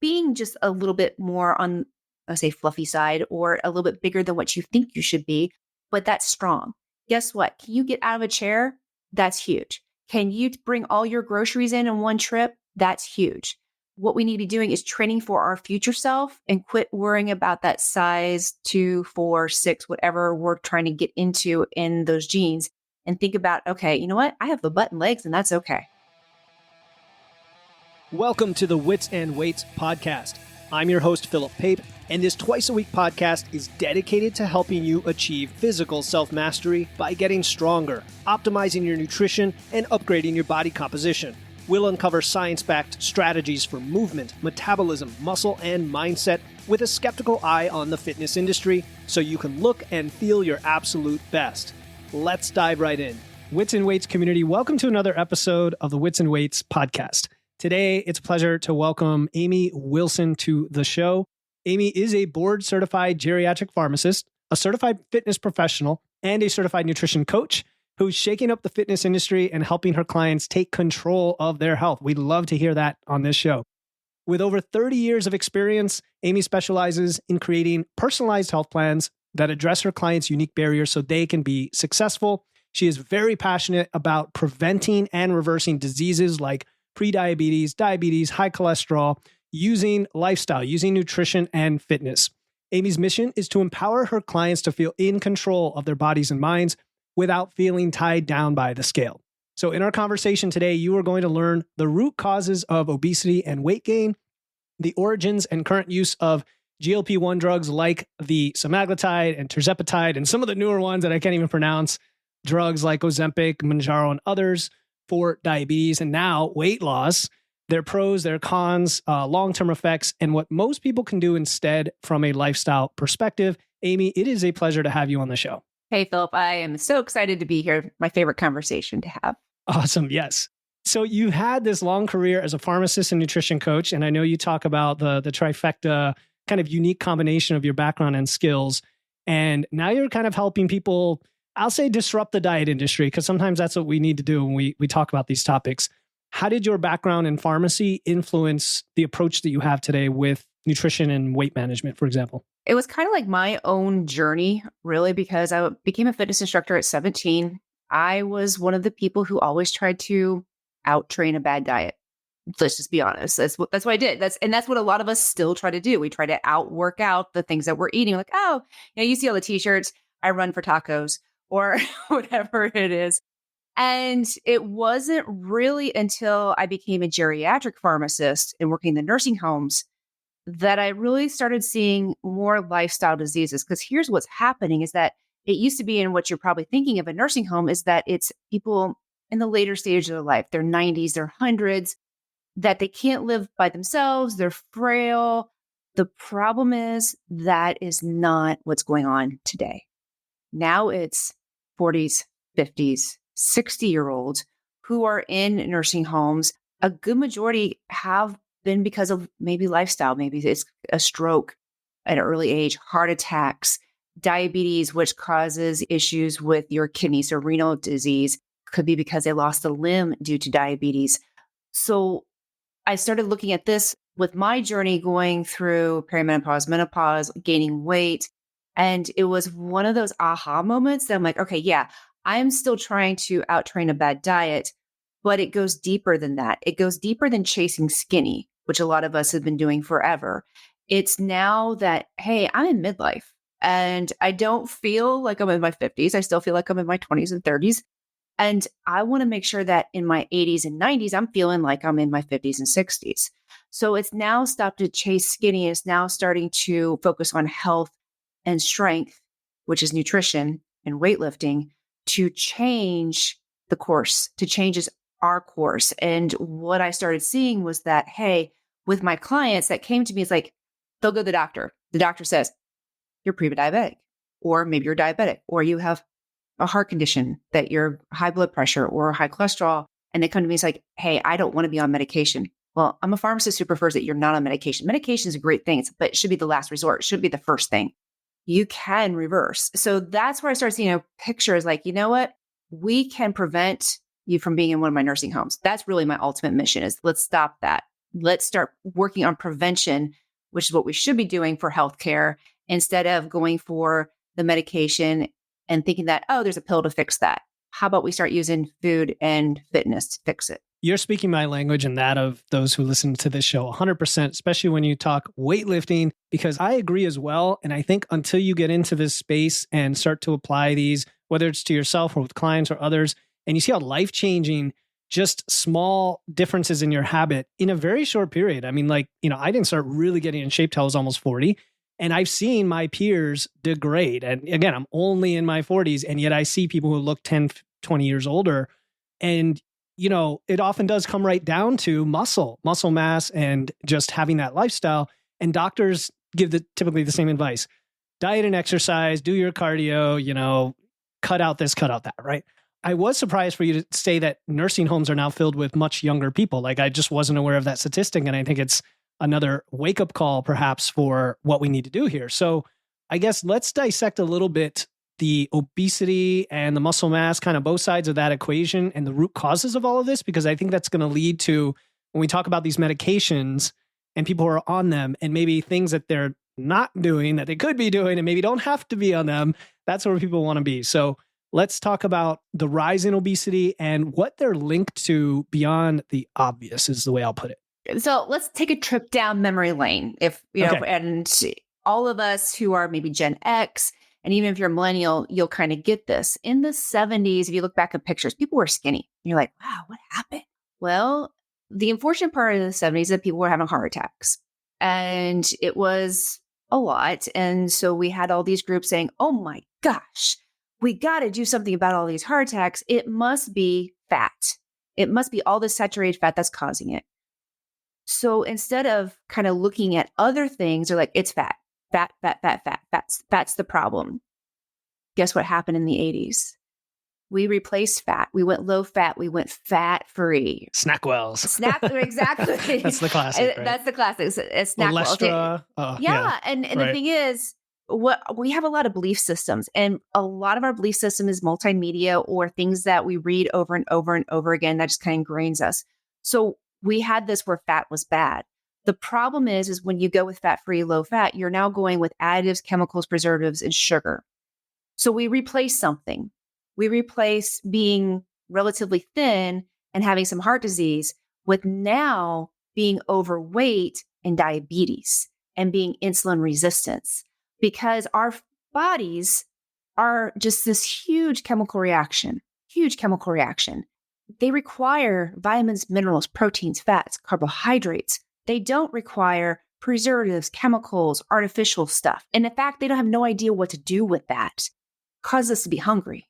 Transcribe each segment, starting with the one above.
being just a little bit more on, I say, fluffy side or a little bit bigger than what you think you should be, but that's strong. Guess what? Can you get out of a chair? That's huge. Can you bring all your groceries in one trip? That's huge. What we need to be doing is training for our future self and quit worrying about that size 2, 4, 6, whatever we're trying to get into in those jeans, and think about, okay, you know what? I have the butt and legs and that's okay. Welcome to the Wits and Weights podcast. I'm your host, Philip Pape, and this twice-a-week podcast is dedicated to helping you achieve physical self-mastery by getting stronger, optimizing your nutrition, and upgrading your body composition. We'll uncover science-backed strategies for movement, metabolism, muscle, and mindset with a skeptical eye on the fitness industry so you can look and feel your absolute best. Let's dive right in. Wits and Weights community, welcome to another episode of the Wits and Weights podcast. Today, it's a pleasure to welcome Amy Wilson to the show. Amy is a board-certified geriatric pharmacist, a certified fitness professional, and a certified nutrition coach who's shaking up the fitness industry and helping her clients take control of their health. We'd love to hear that on this show. With over 30 years of experience, Amy specializes in creating personalized health plans that address her clients' unique barriers so they can be successful. She is very passionate about preventing and reversing diseases like prediabetes, diabetes, high cholesterol, using lifestyle, using nutrition and fitness. Amy's mission is to empower her clients to feel in control of their bodies and minds without feeling tied down by the scale. So in our conversation today, you are going to learn the root causes of obesity and weight gain, the origins and current use of GLP-1 drugs like the semaglutide and tirzepatide, and some of the newer ones that I can't even pronounce, drugs like Ozempic, Mounjaro, and others for diabetes, and now weight loss, their pros, their cons, long-term effects, and what most people can do instead from a lifestyle perspective. Amy, it is a pleasure to have you on the show. Hey, Philip, I am so excited to be here. My favorite conversation to have. Awesome. Yes. So you had this long career as a pharmacist and nutrition coach, and I know you talk about the trifecta kind of unique combination of your background and skills. And now you're kind of helping people, I'll say, disrupt the diet industry, because sometimes that's what we need to do when we talk about these topics. How did your background in pharmacy influence the approach that you have today with nutrition and weight management, for example? It was kind of like my own journey, really, because I became a fitness instructor at 17. I was one of the people who always tried to out-train a bad diet. Let's just be honest. That's what I did. That's what a lot of us still try to do. We try to out-work out the things that we're eating. Like, oh, you see all the t-shirts, I run for tacos, or whatever it is. And it wasn't really until I became a geriatric pharmacist and working in the nursing homes that I really started seeing more lifestyle diseases. Because here's what's happening is that it used to be, in what you're probably thinking of a nursing home, is that it's people in the later stage of their life, their 90s, their hundreds, that they can't live by themselves, they're frail. The problem is that is not what's going on today. Now it's 40s, 50s, 60-year-olds who are in nursing homes. A good majority have been because of maybe lifestyle. Maybe it's a stroke at an early age, heart attacks, diabetes, which causes issues with your kidneys, or renal disease. Could be because they lost a limb due to diabetes. So I started looking at this with my journey going through perimenopause, menopause, gaining weight. And it was one of those aha moments that I'm like, okay, yeah, I'm still trying to out-train a bad diet, but it goes deeper than that. It goes deeper than chasing skinny, which a lot of us have been doing forever. It's now that, hey, I'm in midlife and I don't feel like I'm in my 50s. I still feel like I'm in my 20s and 30s. And I want to make sure that in my 80s and 90s, I'm feeling like I'm in my 50s and 60s. So it's now stopped to chase skinny. It's now starting to focus on health and strength, which is nutrition and weightlifting, to change the course, to change our course. And what I started seeing was that, hey, with my clients that came to me, it's like, they'll go to the doctor. The doctor says, you're pre-diabetic, or maybe you're diabetic, or you have a heart condition, that you're high blood pressure or high cholesterol. And they come to me, it's like, hey, I don't want to be on medication. Well, I'm a pharmacist who prefers that you're not on medication. Medication is a great thing, but it should be the last resort. It should be the first thing. You can reverse. So that's where I started seeing pictures like, you know what? We can prevent you from being in one of my nursing homes. That's really my ultimate mission, is let's stop that. Let's start working on prevention, which is what we should be doing for healthcare, instead of going for the medication and thinking that, oh, there's a pill to fix that. How about we start using food and fitness to fix it? You're speaking my language and that of those who listen to this show 100%, especially when you talk weightlifting, because I agree as well. And I think until you get into this space and start to apply these, whether it's to yourself or with clients or others, and you see how life-changing just small differences in your habit in a very short period. I mean, like, I didn't start really getting in shape till I was almost 40. And I've seen my peers degrade. And again, I'm only in my 40s. And yet I see people who look 10, 20 years older. And it often does come right down to muscle mass, and just having that lifestyle. And doctors give typically the same advice: diet and exercise, do your cardio, cut out this, cut out that, right? I was surprised for you to say that nursing homes are now filled with much younger people. Like, I just wasn't aware of that statistic. And I think it's another wake-up call perhaps for what we need to do here. So I guess let's dissect a little bit the obesity and the muscle mass, kind of both sides of that equation, and the root causes of all of this, because I think that's going to lead to, when we talk about these medications and people who are on them and maybe things that they're not doing that they could be doing and maybe don't have to be on them, that's where people want to be. So let's talk about the rise in obesity and what they're linked to beyond the obvious, is the way I'll put it. So let's take a trip down memory lane. If and all of us who are maybe Gen X, and even if you're a millennial, you'll kind of get this. In the 70s, if you look back at pictures, people were skinny. And you're like, wow, what happened? Well, the unfortunate part of the 70s is that people were having heart attacks. And it was a lot. And so we had all these groups saying, oh my gosh, we got to do something about all these heart attacks. It must be fat. It must be all the saturated fat that's causing it. So instead of kind of looking at other things, they're like, it's fat. Fat's the problem. Guess what happened in the 80s? We replaced fat. We went low fat. We went fat free. Snackwells. Exactly. That's the classic. Right? That's the classic. It's Snackwells. Yeah. And right. The thing is, we have a lot of belief systems, and a lot of our belief system is multimedia or things that we read over and over and over again that just kind of ingrains us. So we had this where fat was bad. The problem is when you go with fat-free, low-fat, you're now going with additives, chemicals, preservatives, and sugar. So we replace something. We replace being relatively thin and having some heart disease with now being overweight and diabetes and being insulin resistance, because our bodies are just this huge chemical reaction. They require vitamins, minerals, proteins, fats, carbohydrates. They don't require preservatives, chemicals, artificial stuff. And in fact, they don't have no idea what to do with that. Causes us to be hungry.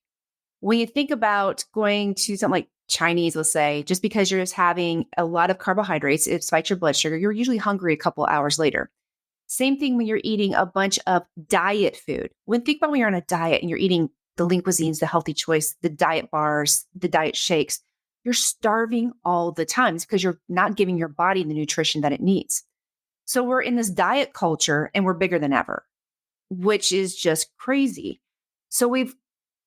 When you think about going to something like Chinese, let's say, just because you're just having a lot of carbohydrates, it spikes your blood sugar, you're usually hungry a couple hours later. Same thing when you're eating a bunch of diet food. Think about when you're on a diet and you're eating the lean cuisines, the healthy choice, the diet bars, the diet shakes. You're starving all the time. It's because you're not giving your body the nutrition that it needs. So we're in this diet culture and we're bigger than ever, which is just crazy. So we've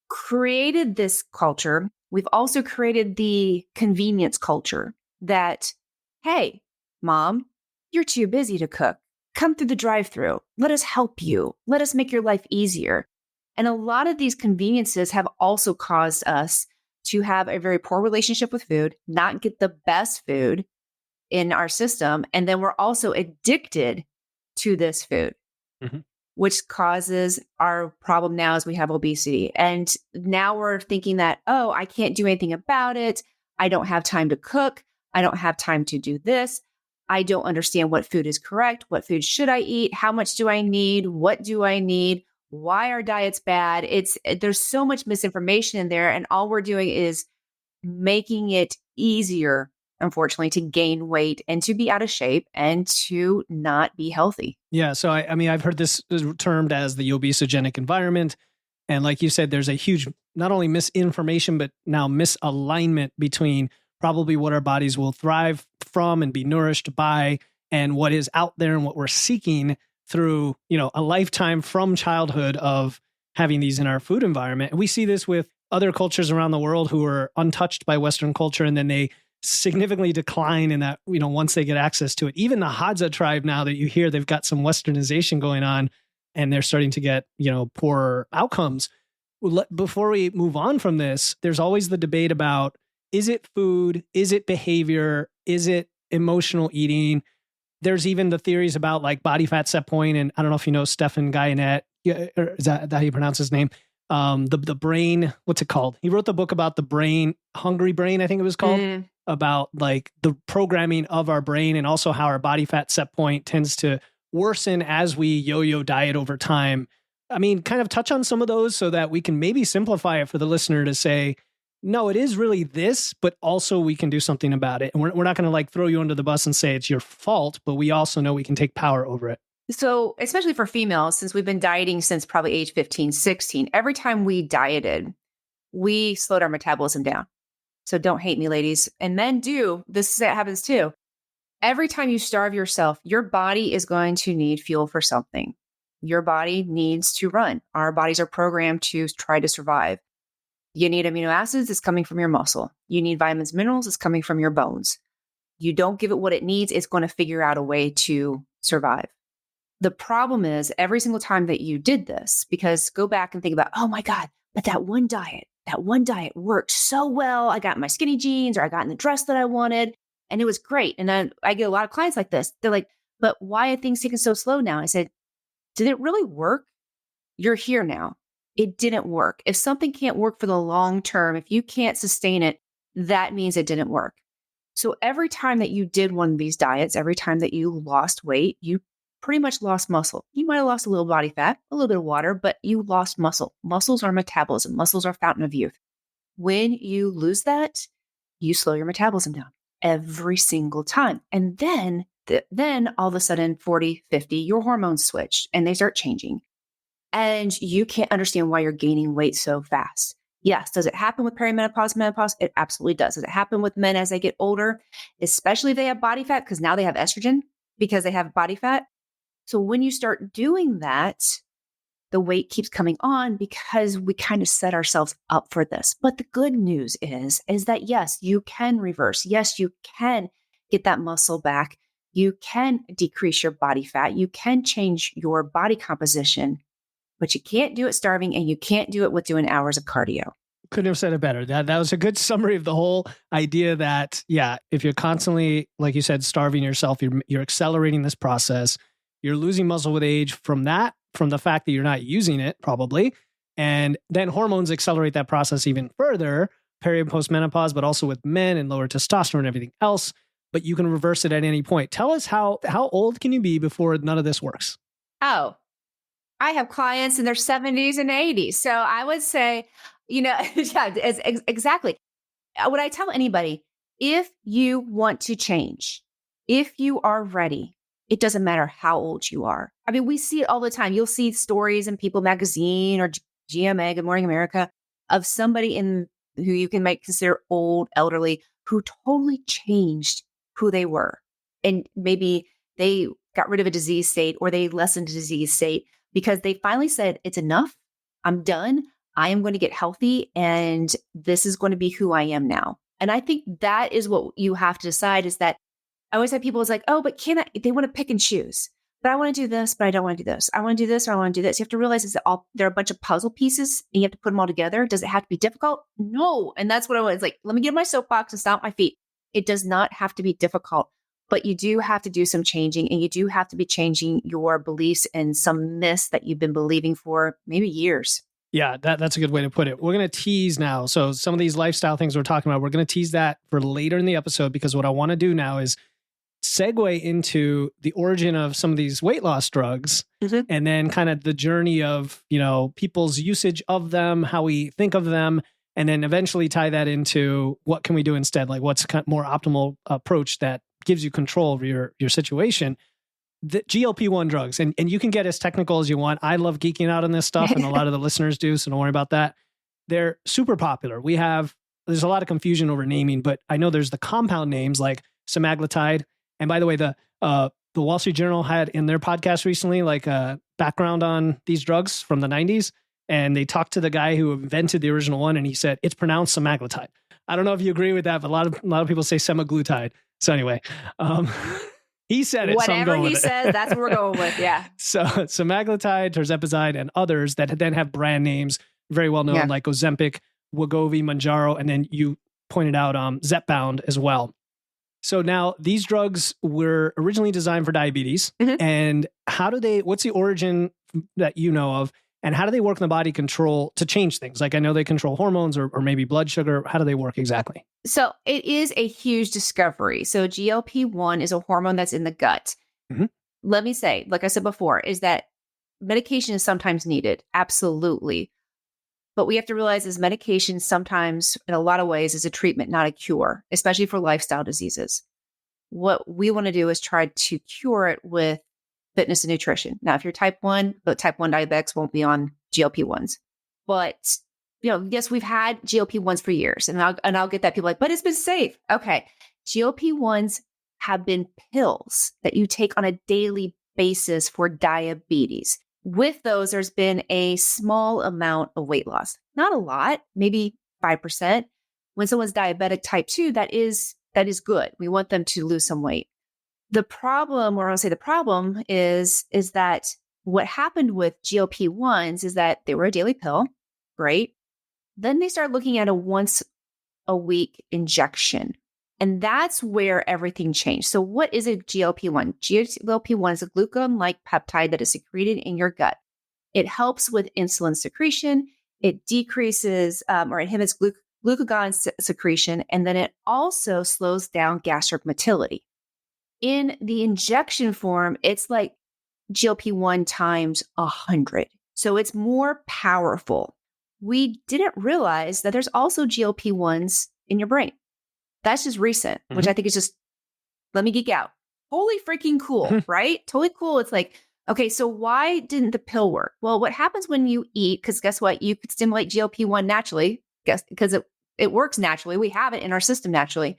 created this culture. We've also created the convenience culture that, hey, mom, you're too busy to cook. Come through the drive-thru. Let us help you. Let us make your life easier. And a lot of these conveniences have also caused us to have a very poor relationship with food, not get the best food in our system. And then we're also addicted to this food, which causes our problem now is we have obesity. And now we're thinking that, oh, I can't do anything about it. I don't have time to cook. I don't have time to do this. I don't understand what food is correct. What food should I eat? How much do I need? What do I need? Why are diets bad? There's so much misinformation in there. And all we're doing is making it easier, unfortunately, to gain weight and to be out of shape and to not be healthy. Yeah. So, I mean, I've heard this termed as the obesogenic environment. And like you said, there's a huge, not only misinformation, but now misalignment between probably what our bodies will thrive from and be nourished by and what is out there and what we're seeking through, a lifetime from childhood of having these in our food environment. And we see this with other cultures around the world who are untouched by Western culture. And then they significantly decline in that, once they get access to it. Even the Hadza tribe now that you hear, they've got some westernization going on and they're starting to get, poorer outcomes. Before we move on from this, there's always the debate about, is it food? Is it behavior? Is it emotional eating? There's even the theories about like body fat set point. And I don't know if you know Stephan Guyenet. Yeah, or is that how you pronounce his name? The brain, what's it called? He wrote the book about the brain, Hungry Brain, I think it was called, about like the programming of our brain and also how our body fat set point tends to worsen as we yo-yo diet over time. I mean, kind of touch on some of those so that we can maybe simplify it for the listener to say, no, it is really this, but also we can do something about it. And we're not going to like throw you under the bus and say it's your fault, but we also know we can take power over it. So especially for females, since we've been dieting since probably age 15, 16, every time we dieted, we slowed our metabolism down. So don't hate me, ladies. And men do. This happens too. Every time you starve yourself, your body is going to need fuel for something. Your body needs to run. Our bodies are programmed to try to survive. You need amino acids, it's coming from your muscle. You need vitamins, minerals, it's coming from your bones. You don't give it what it needs, it's going to figure out a way to survive. The problem is every single time that you did this, because go back and think about, oh my God, but that one diet worked so well. I got my skinny jeans or I got in the dress that I wanted and it was great. And then I get a lot of clients like this. They're like, but why are things taking so slow now? I said, did it really work? You're here now. It didn't work. If something can't work for the long term, if you can't sustain it, that means it didn't work. So every time that you did one of these diets, every time that you lost weight, you pretty much lost muscle. You might have lost a little body fat, a little bit of water, but you lost muscle. Muscles are metabolism. Muscles are fountain of youth. When you lose that, you slow your metabolism down every single time. And then all of a sudden, 40, 50, your hormones switch and they start changing. And you can't understand why you're gaining weight so fast. Yes. Does it happen with perimenopause, menopause? It absolutely does. Does it happen with men as they get older, especially if they have body fat? Because now they have estrogen because they have body fat. So when you start doing that, the weight keeps coming on because we kind of set ourselves up for this. But the good news is that yes, you can reverse. Yes, you can get that muscle back. You can decrease your body fat. You can change your body composition, but you can't do it starving and you can't do it with doing hours of cardio. Couldn't have said it better. That was a good summary of the whole idea that, yeah, if you're constantly, like you said, starving yourself, you're accelerating this process. You're losing muscle with age from the fact that you're not using it probably. And then hormones accelerate that process even further, peri and post-menopause, but also with men and lower testosterone and everything else. But you can reverse it at any point. Tell us how old can you be before none of this works? Oh, I have clients in their 70s and 80s. So I would say, yeah, exactly. What I tell anybody, if you want to change, if you are ready, it doesn't matter how old you are. I mean, we see it all the time. You'll see stories in People Magazine or GMA, Good Morning America, of somebody who you can consider old, elderly, who totally changed who they were. And maybe they got rid of a disease state or they lessened a disease state because they finally said, it's enough. I'm done. I am going to get healthy and this is going to be who I am now. And I think that is what you have to decide is that I always have people is like, oh, but they want to pick and choose, but I want to do this, but I don't want to do this. I want to do this or I want to do this. You have to realize is that they're a bunch of puzzle pieces and you have to put them all together. Does it have to be difficult? No. And that's what I was like, let me get on my soapbox and stomp my feet. It does not have to be difficult, but you do have to do some changing and you do have to be changing your beliefs and some myths that you've been believing for maybe years. Yeah, that's a good way to put it. We're going to tease now. So some of these lifestyle things we're talking about, we're going to tease that for later in the episode because what I want to do now is segue into the origin of some of these weight loss drugs and then kind of the journey of, people's usage of them, how we think of them, and then eventually tie that into what can we do instead? Like what's kind of more optimal approach that gives you control over your situation. The GLP-1 drugs, and you can get as technical as you want. I love geeking out on this stuff and a lot of the listeners do, so don't worry about that. They're super popular. There's a lot of confusion over naming, but I know there's the compound names like semaglutide. And by the way, the Wall Street Journal had in their podcast recently, like a background on these drugs from the 90s. And they talked to the guy who invented the original one. And he said, it's pronounced semaglutide. I don't know if you agree with that, but a lot of people say semaglutide. So anyway, um, he said it, so I'm Whatever going he with it. says, that's what we're going with. Yeah. So semaglutide, tirzepatide, and others that then have brand names, very well known, Yeah. like Ozempic, Wegovy, Mounjaro, and then you pointed out Zepbound as well. So now these drugs were originally designed for diabetes. Mhm. And what's the origin that you know of? And how do they work in the body to change things? Like I know they control hormones or maybe blood sugar. How do they work exactly? So it is a huge discovery. So GLP-1 is a hormone that's in the gut. Mhm. Let me say, like I said before, is that medication is sometimes needed. Absolutely. But we have to realize is medication sometimes, in a lot of ways, is a treatment, not a cure, especially for lifestyle diseases. What we want to do is try to cure it with fitness and nutrition. Now, if you're type 1, but type 1 diabetics won't be on GLP-1s. But, yes, we've had GLP-1s for years. And I'll get that. People are like, but it's been safe. Okay. GLP-1s have been pills that you take on a daily basis for diabetes. With those, there's been a small amount of weight loss. Not a lot, maybe 5%. When someone's diabetic type 2, that is good. We want them to lose some weight. The problem, or I'll say the problem is that what happened with GLP-1s is that they were a daily pill. Great. Then they started looking at a once a week injection. And that's where everything changed. So what is a GLP-1? GLP-1 is a glucagon-like peptide that is secreted in your gut. It helps with insulin secretion. It decreases or inhibits glucagon secretion. And then it also slows down gastric motility. In the injection form, it's like GLP-1 times 100. So it's more powerful. We didn't realize that there's also GLP-1s in your brain. That's just recent, which I think is just, let me geek out. Holy freaking cool, right? Totally cool. It's like, okay, so why didn't the pill work? Well, what happens when you eat, because guess what? You could stimulate GLP-1 naturally, because it works naturally. We have it in our system naturally.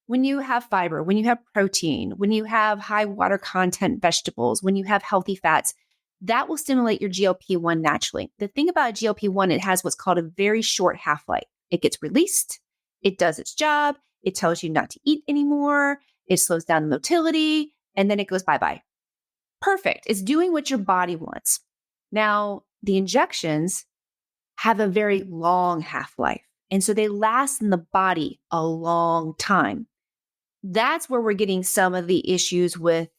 When you have fiber, when you have protein, when you have high water content vegetables, when you have healthy fats, that will stimulate your GLP-1 naturally. The thing about GLP-1, it has what's called a very short half-life. It gets released, it does its job, it tells you not to eat anymore, it slows down the motility, and then it goes bye-bye. Perfect. It's doing what your body wants. Now, the injections have a very long half-life, and so they last in the body a long time. That's where we're getting some of the issues with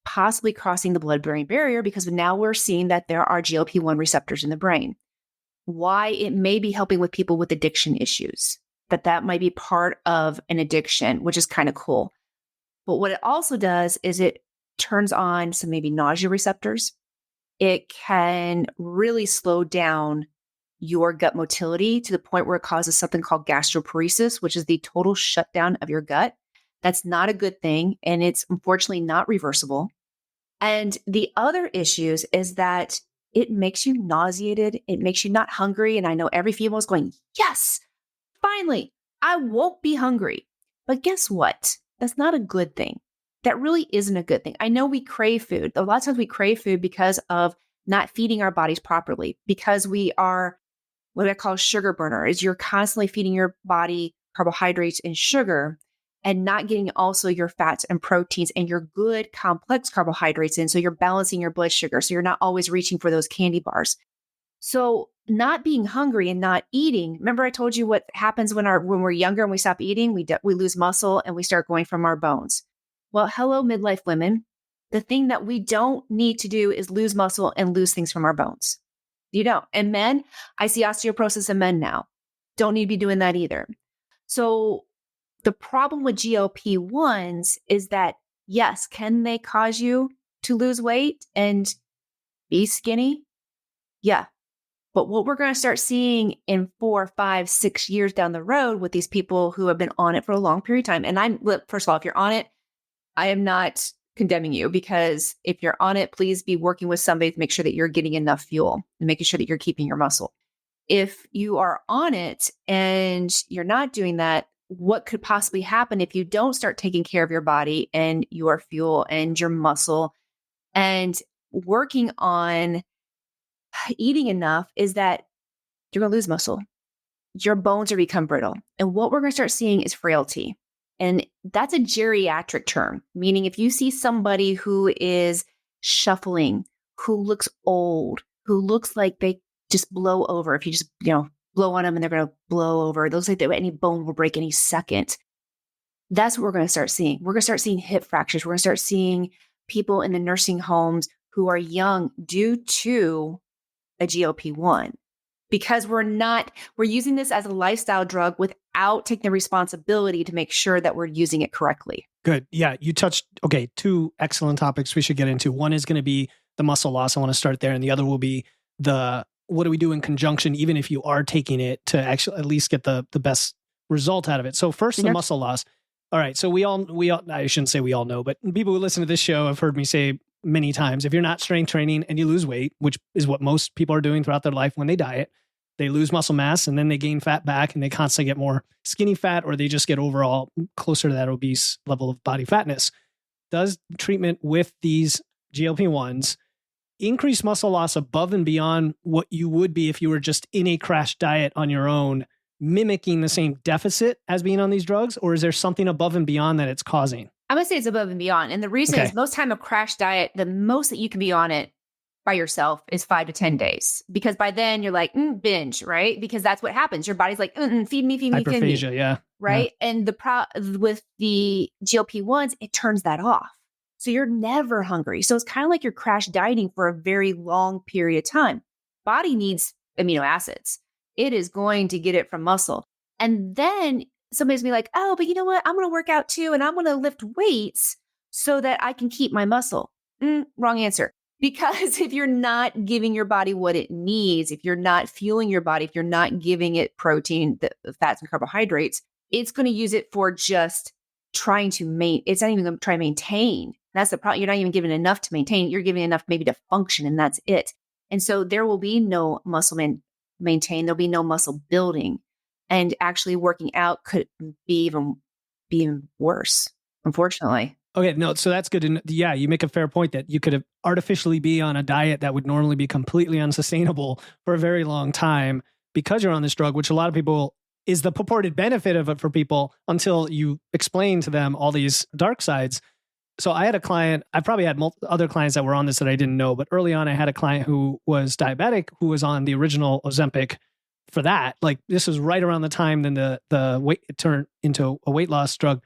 possibly crossing the blood-brain barrier, because now we're seeing that there are GLP-1 receptors in the brain. Why it may be helping with people with addiction issues, that might be part of an addiction, which is kind of cool. But what it also does is it turns on some maybe nausea receptors. It can really slow down your gut motility to the point where it causes something called gastroparesis, which is the total shutdown of your gut. That's not a good thing, and it's unfortunately not reversible. And the other issues is that it makes you nauseated. It makes you not hungry. And I know every female is going, yes, finally, I won't be hungry. But guess what? That's not a good thing. That really isn't a good thing. I know we crave food. A lot of times we crave food because of not feeding our bodies properly, because we are what I call sugar burner, is you're constantly feeding your body carbohydrates and sugar and not getting also your fats and proteins and your good complex carbohydrates in. So you're balancing your blood sugar. So you're not always reaching for those candy bars. So not being hungry and not eating. Remember I told you what happens when we're younger and we stop eating, we lose muscle and we start going from our bones. Well, hello, midlife women. The thing that we don't need to do is lose muscle and lose things from our bones. You don't. And men, I see osteoporosis in men now. Don't need to be doing that either. So the problem with GLP-1s is that, yes, can they cause you to lose weight and be skinny? Yeah. But what we're going to start seeing in 4, 5, 6 years down the road with these people who have been on it for a long period of time. And first of all, if you're on it, I am not condemning you, because if you're on it, please be working with somebody to make sure that you're getting enough fuel and making sure that you're keeping your muscle. If you are on it and you're not doing that, what could possibly happen if you don't start taking care of your body and your fuel and your muscle and working on eating enough, is that you're going to lose muscle. your bones are become brittle. And what we're going to start seeing is frailty. And that's a geriatric term, meaning if you see somebody who is shuffling, who looks old, who looks like they just blow over, if you just, blow on them and they're going to blow over, it looks like any bone will break any second. That's what we're going to start seeing. We're going to start seeing hip fractures. We're going to start seeing people in the nursing homes who are young due to a GLP-1. Because we're using this as a lifestyle drug without taking the responsibility to make sure that we're using it correctly. Good. Yeah. You touched, two excellent topics we should get into. One is going to be the muscle loss. I want to start there. And the other will be what do we do in conjunction, even if you are taking it, to actually at least get the best result out of it. So first, the muscle loss. All right. So we all, I shouldn't say we all know, but people who listen to this show have heard me say many times, if you're not strength training and you lose weight, which is what most people are doing throughout their life when they diet, they lose muscle mass and then they gain fat back and they constantly get more skinny fat, or they just get overall closer to that obese level of body fatness. Does treatment with these GLP-1s increase muscle loss above and beyond what you would be if you were just in a crash diet on your own, mimicking the same deficit as being on these drugs? Or is there something above and beyond that it's causing? I'm going to say it's above and beyond. And the reason is most time a crash diet, the most that you can be on it by yourself is 5 to 10 days. Because by then you're like, binge, right? Because that's what happens. Your body's like, feed me, feed me, feed me. Hyperphagia, yeah. Right? Yeah. And with the GLP-1s, it turns that off. So you're never hungry. So it's kind of like you're crash dieting for a very long period of time. Body needs amino acids. It is going to get it from muscle. And then somebody's gonna be like, oh, but you know what? I'm going to work out too. And I'm going to lift weights so that I can keep my muscle. Wrong answer. Because if you're not giving your body what it needs, if you're not fueling your body, if you're not giving it protein, the fats and carbohydrates, it's going to use it for just trying to it's not even going to try to maintain. That's the problem. You're not even giving enough to maintain. You're giving enough maybe to function, and that's it. And so there will be no muscle maintain. There'll be no muscle building, and actually working out could be even worse, unfortunately. Okay, no, so that's good. And yeah, you make a fair point that you could artificially be on a diet that would normally be completely unsustainable for a very long time because you're on this drug, which a lot of people is the purported benefit of it for people until you explain to them all these dark sides. So I had a client, I probably had other clients that were on this that I didn't know, but early on I had a client who was diabetic, who was on the original Ozempic for that. Like this was right around the time then the weight it turned into a weight loss drug.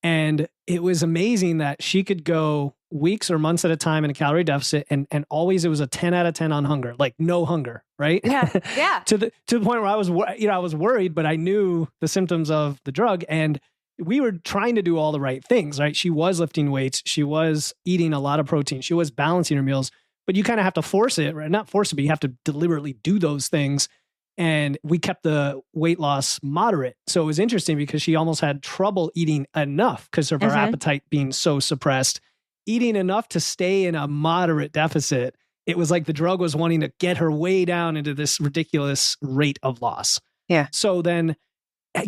And it was amazing that she could go weeks or months at a time in a calorie deficit, and always it was a 10 out of 10 on hunger, like no hunger, right? Yeah, yeah. to the point where I was worried, but I knew the symptoms of the drug, and we were trying to do all the right things, right? She was lifting weights, she was eating a lot of protein, she was balancing her meals, but you kind of have to force it, right? Not force it, but you have to deliberately do those things. And we kept the weight loss moderate. So it was interesting because she almost had trouble eating enough because of her appetite being so suppressed. Eating enough to stay in a moderate deficit, it was like the drug was wanting to get her way down into this ridiculous rate of loss. Yeah. So then,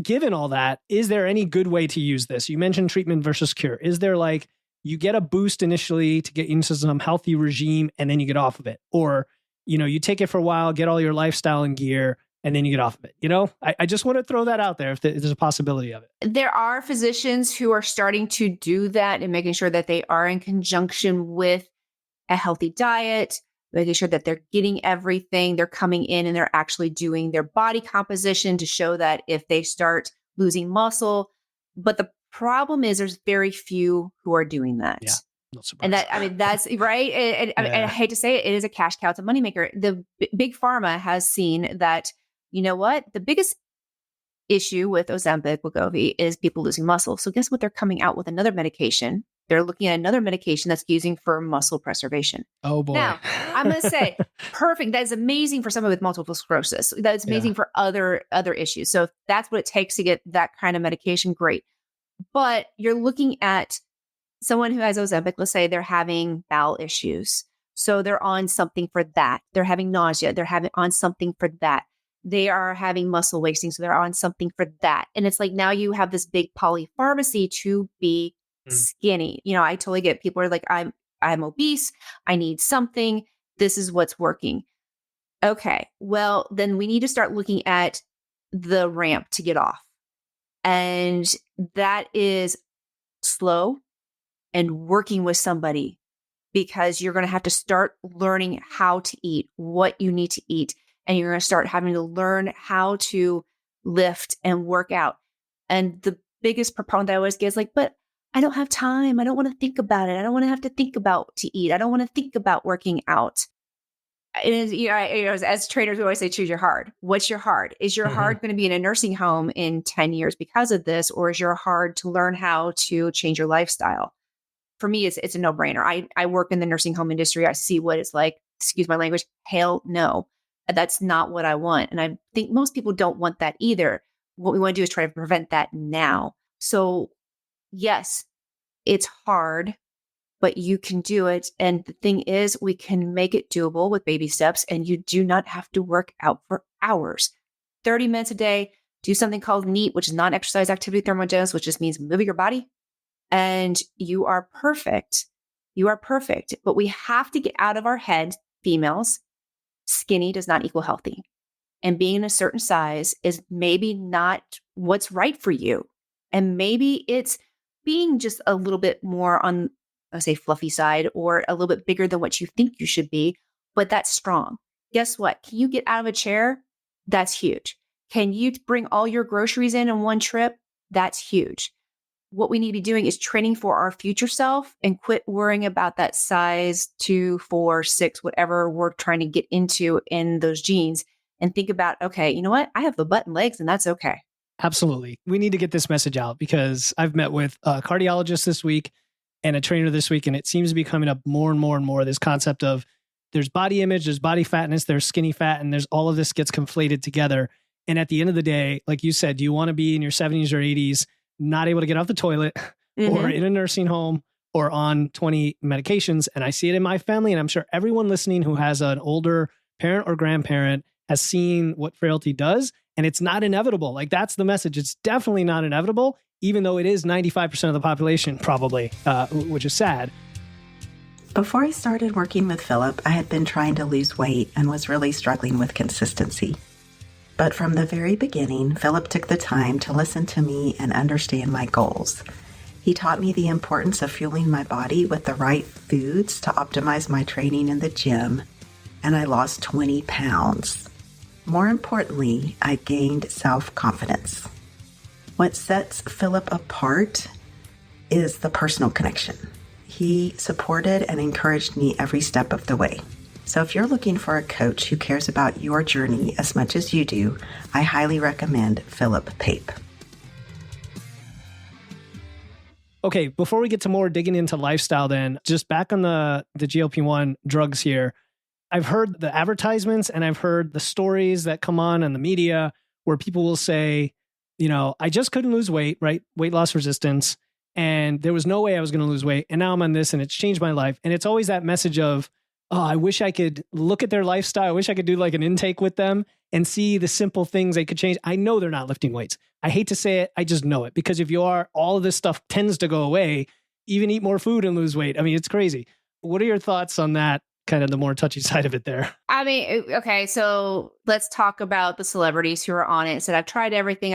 given all that, is there any good way to use this? You mentioned treatment versus cure. Is there like, you get a boost initially to get into some healthy regime and then you get off of it? Or you take it for a while, get all your lifestyle in gear, and then you get off of it. I just want to throw that out there if there's a possibility of it. There are physicians who are starting to do that and making sure that they are in conjunction with a healthy diet, making sure that they're getting everything. They're coming in and they're actually doing their body composition to show that if they start losing muscle. But the problem is there's very few who are doing that. Yeah. And that's right. And I hate to say it, it is a cash cow. It's a moneymaker. The big pharma has seen that, you know what? The biggest issue with Ozempic, Wegovy, is people losing muscle. So guess what? They're coming out with another medication. They're looking at another medication that's using for muscle preservation. Oh boy. Now, I'm going to say, perfect. That is amazing for someone with multiple sclerosis. That's amazing for other issues. So if that's what it takes to get that kind of medication, great. But you're looking at someone who has Ozempic, let's say they're having bowel issues. So they're on something for that. They're having nausea. They're on something for that. They are having muscle wasting. So they're on something for that. And it's like, now you have this big polypharmacy to be skinny. I totally get people are like, I'm obese. I need something. This is what's working. Okay. Well, then we need to start looking at the ramp to get off. And that is slow and working with somebody, because you're going to have to start learning how to eat, what you need to eat. And you're going to start having to learn how to lift and work out. And the biggest proponent I always get is like, but I don't have time. I don't want to think about it. I don't want to have to think about to eat. I don't want to think about working out. It is, as trainers, we always say, choose your hard. What's your hard? Is your hard going to be in a nursing home in 10 years because of this? Or is your hard to learn how to change your lifestyle? For me, it's a no-brainer. I work in the nursing home industry. I see what it's like. Excuse my language. Hell no. That's not what I want. And I think most people don't want that either. What we want to do is try to prevent that now. So yes, it's hard, but you can do it. And the thing is, we can make it doable with baby steps, and you do not have to work out for hours. 30 minutes a day, do something called NEAT, which is non-exercise activity thermogenesis, which just means moving your body. And you are perfect. You are perfect. But we have to get out of our head, females, skinny does not equal healthy. And being a certain size is maybe not what's right for you. And maybe it's being just a little bit more on, let's say, fluffy side, or a little bit bigger than what you think you should be, but that's strong. Guess what? Can you get out of a chair? That's huge. Can you bring all your groceries in one trip? That's huge. What we need to be doing is training for our future self, and quit worrying about that size 2, 4, 6, whatever we're trying to get into in those jeans, and think about, okay, you know what? I have the butt and legs, and that's okay. Absolutely. We need to get this message out, because I've met with a cardiologist this week and a trainer this week, and it seems to be coming up more and more and more, this concept of there's body image, there's body fatness, there's skinny fat, and there's all of this gets conflated together. And at the end of the day, like you said, do you want to be in your 70s or 80s, not able to get off the toilet, or in a nursing home, or on 20 medications? And I see it in my family, and I'm sure everyone listening who has an older parent or grandparent has seen what frailty does, and it's not inevitable. Like, that's the message. It's definitely not inevitable, even though it is 95% of the population, probably, which is sad. Before I started working with Philip, I had been trying to lose weight and was really struggling with consistency. But from the very beginning, Philip took the time to listen to me and understand my goals. He taught me the importance of fueling my body with the right foods to optimize my training in the gym, and I lost 20 pounds. More importantly, I gained self-confidence. What sets Philip apart is the personal connection. He supported and encouraged me every step of the way. So if you're looking for a coach who cares about your journey as much as you do, I highly recommend Philip Pape. Okay, before we get to more digging into lifestyle, then, just back on the GLP-1 drugs here, I've heard the advertisements and I've heard the stories that come on in the media where people will say, you know, I just couldn't lose weight, right? Weight loss resistance. And there was no way I was going to lose weight. And now I'm on this and it's changed my life. And it's always that message of, oh, I wish I could look at their lifestyle. I wish I could do like an intake with them and see the simple things they could change. I know they're not lifting weights. I hate to say it. I just know it, because if you are, all of this stuff tends to go away. Even eat more food and lose weight. I mean, it's crazy. What are your thoughts on that? Kind of the more touchy side of it there. I mean, okay, so let's talk about the celebrities who are on it. Said, I've tried everything,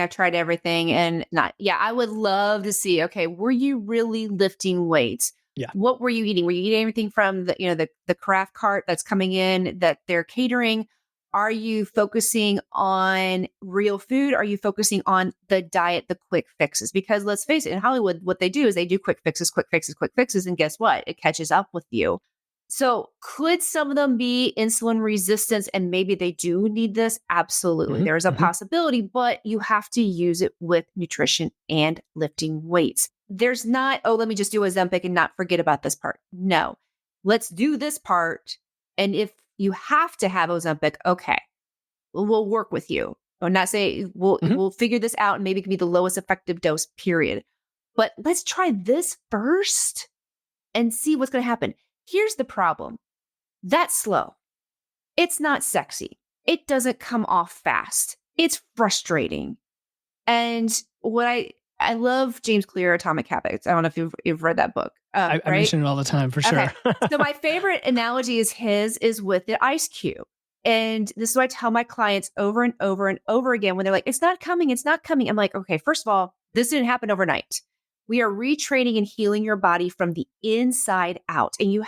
and I would love to see, okay, were you really lifting weights? Yeah. What were you eating? Were you eating everything from the craft cart that's coming in that they're catering? Are you focusing on real food? Are you focusing on the diet, the quick fixes? Because let's face it, in Hollywood, what they do is they do quick fixes. And guess what? It catches up with you. So could some of them be insulin resistance and maybe they do need this? Absolutely. There's a possibility, but you have to use it with nutrition and lifting weights. There's not, let me just do Ozempic and not forget about this part. No, let's do this part. And if you have to have Ozempic, okay, we'll work with you. I'm not saying we'll figure this out and maybe it can be the lowest effective dose, period. But let's try this first and see what's going to happen. Here's the problem. That's slow. It's not sexy. It doesn't come off fast. It's frustrating. And what I love James Clear, Atomic Habits. I don't know if you've read that book. I mention it all the time, for sure. Okay. So my favorite analogy is with the ice cube. And this is what I tell my clients over and over and over again when they're like, it's not coming, it's not coming. I'm like, okay, first of all, this didn't happen overnight. We are retraining and healing your body from the inside out. And you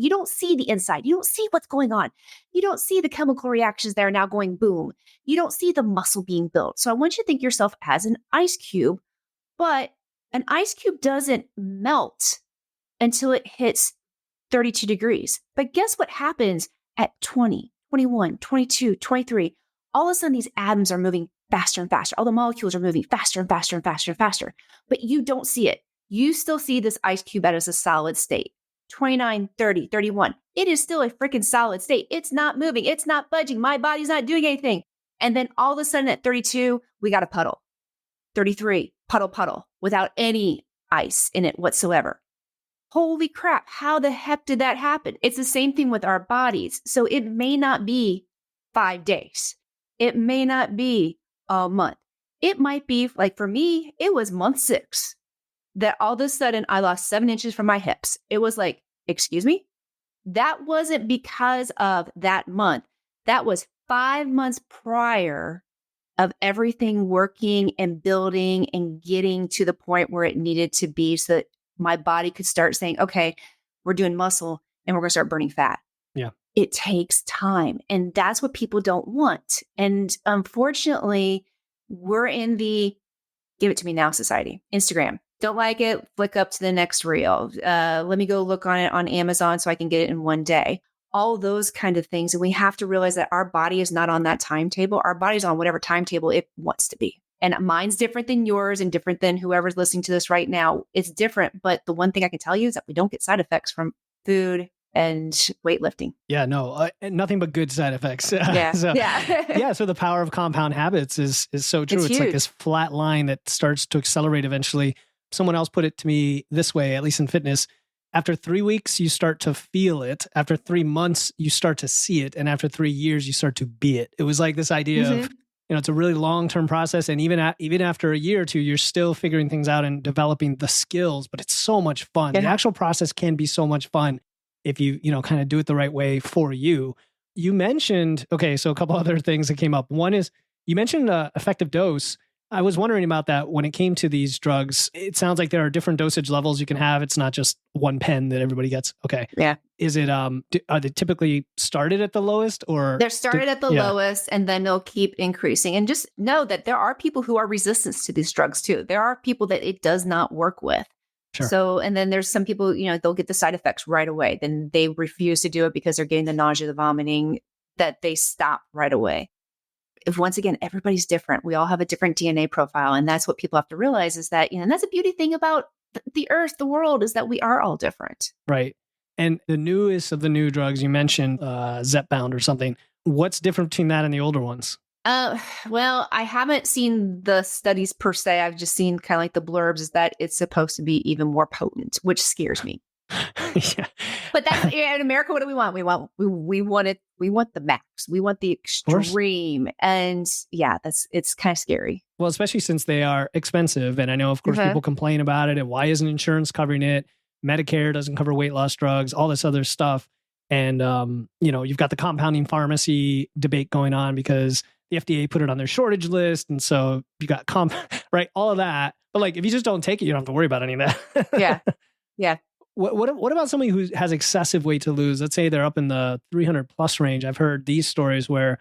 don't see the inside. You don't see what's going on. You don't see the chemical reactions that are now going boom. You don't see the muscle being built. So I want you to think yourself as an ice cube, but an ice cube doesn't melt until it hits 32 degrees. But guess what happens at 20, 21, 22, 23? All of a sudden, these atoms are moving faster and faster. All the molecules are moving faster and faster and faster and faster. But you don't see it. You still see this ice cube as a solid state. 29, 30, 31. It is still a freaking solid state. It's not moving. It's not budging. My body's not doing anything. And then all of a sudden at 32, we got a puddle. 33, puddle, without any ice in it whatsoever. Holy crap, how the heck did that happen? It's the same thing with our bodies. So it may not be 5 days. It may not be a month. It might be, like for me, it was month 6 that all of a sudden I lost 7 inches from my hips. It was like, excuse me? That wasn't because of that month. That was 5 months prior of everything working and building and getting to the point where it needed to be so that my body could start saying, okay, we're doing muscle and we're going to start burning fat. Yeah. It takes time. And that's what people don't want. And unfortunately, we're in the give it to me now society. Instagram. Don't like it, flick up to the next reel. Let me go look on it on Amazon so I can get it in one day. All those kind of things. And we have to realize that our body is not on that timetable. Our body's on whatever timetable it wants to be. And mine's different than yours and different than whoever's listening to this right now. It's different. But the one thing I can tell you is that we don't get side effects from food and weightlifting. Yeah, no, nothing but good side effects. Yeah. So the power of compound habits is so true. It's like this flat line that starts to accelerate eventually. Someone else put it to me this way, at least in fitness. After 3 weeks, you start to feel it. After 3 months, you start to see it. And after 3 years, you start to be it. It was like this idea of, it's a really long-term process. And even after a year or two, you're still figuring things out and developing the skills, but it's so much fun. Yeah. The actual process can be so much fun if you kind of do it the right way for you. You mentioned, so a couple other things that came up. One is you mentioned effective dose. I was wondering about that when it came to these drugs. It sounds like there are different dosage levels you can have. It's not just one pen that everybody gets. Okay. Yeah. Is it, are they typically started at the lowest or? They're started at the lowest and then they'll keep increasing. And just know that there are people who are resistant to these drugs too. There are people that it does not work with. Sure. So, and then there's some people, they'll get the side effects right away. Then they refuse to do it because they're getting the nausea, the vomiting, that they stop right away. If once again, everybody's different. We all have a different DNA profile. And that's what people have to realize is that, and that's a beauty thing about the earth, the world, is that we are all different. Right. And the newest of the new drugs, you mentioned Zepbound or something. What's different between that and the older ones? Well, I haven't seen the studies per se. I've just seen kind of like the blurbs is that it's supposed to be even more potent, which scares me. Yeah. But that's in America. What do we want? We want it. We want the max. We want the extreme. And yeah, it's kind of scary. Well, especially since they are expensive. And I know, of course, people complain about it. And why isn't insurance covering it? Medicare doesn't cover weight loss drugs, all this other stuff. And, you've got the compounding pharmacy debate going on because the FDA put it on their shortage list. And so you got right? All of that. But like, if you just don't take it, you don't have to worry about any of that. Yeah. Yeah. What about somebody who has excessive weight to lose? Let's say they're up in the 300 plus range. I've heard these stories where